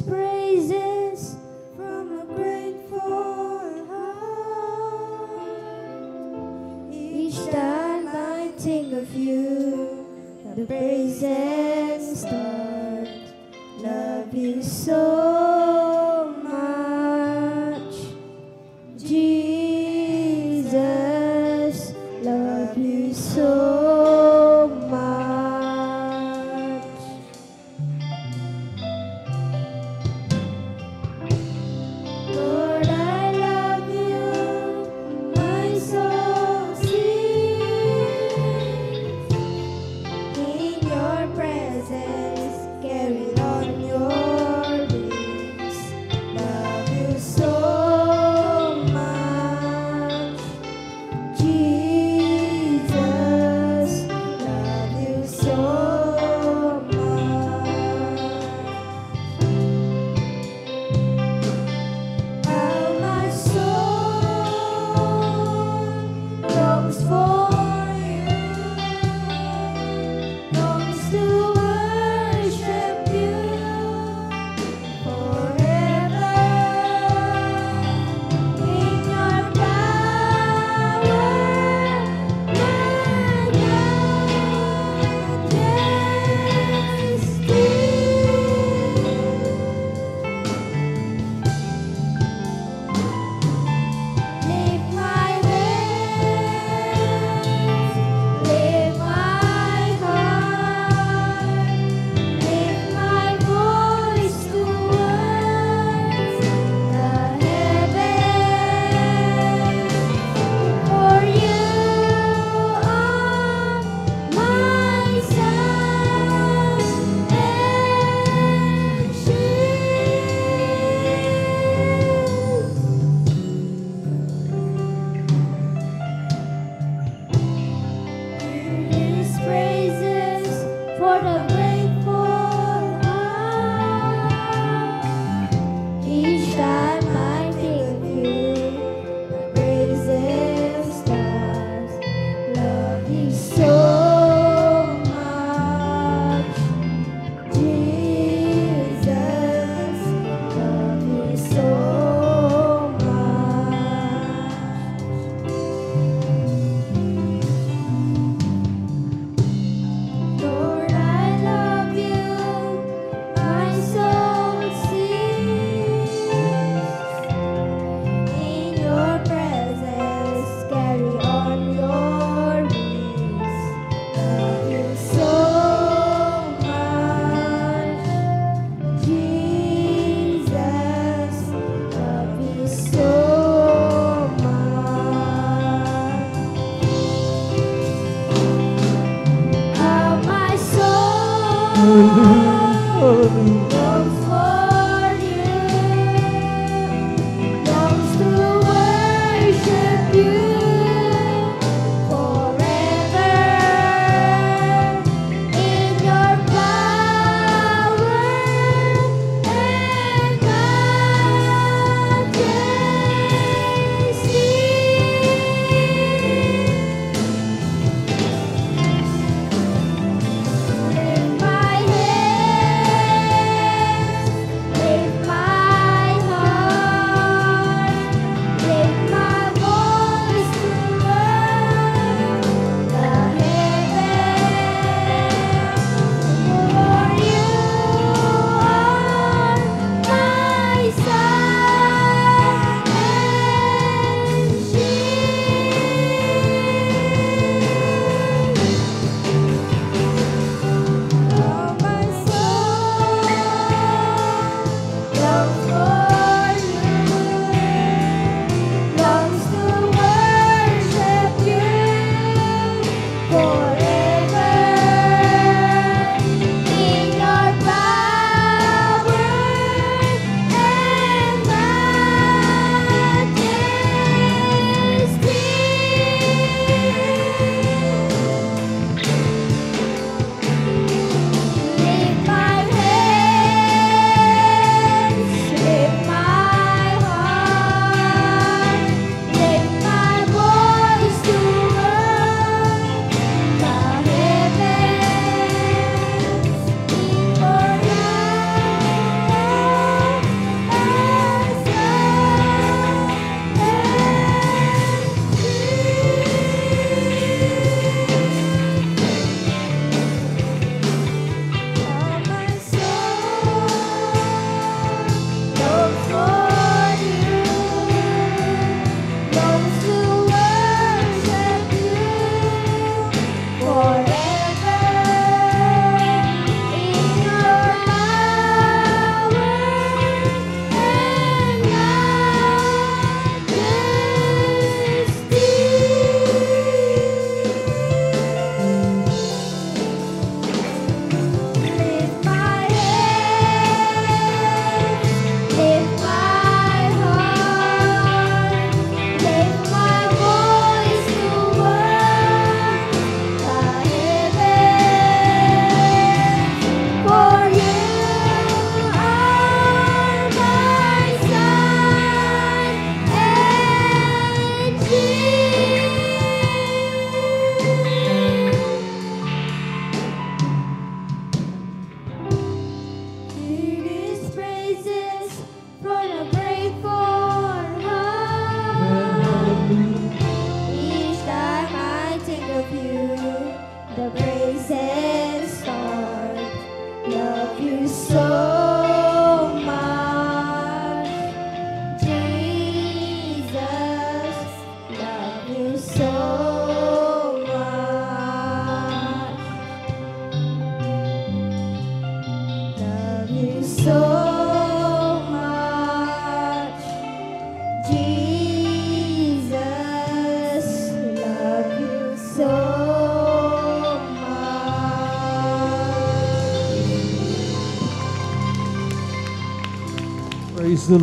His praises from a grateful heart. Each time I think of you, the praises start. Love you so much, Jesus. Love you so much. Lord, I love you, my soul sings. In your presence, carried on your wings. Love you so much, Jesus. Love you so much. How my soul longs for you, longs to worship you forever. In your power, lift my hands, lift my heart, lift my voice towards the heavens. For you are my sun and shield. His praises for the grateful heart. Each time I think of you, the praises start. Love you so much, Jesus. Love you so much. Lord, I love you, my soul sings. In your presence, carry on your wings. Love you so much, Jesus. Love you so much. How my soul longs for you, longs to worship you forever. In your power and majesty. Lift my hands, Praise the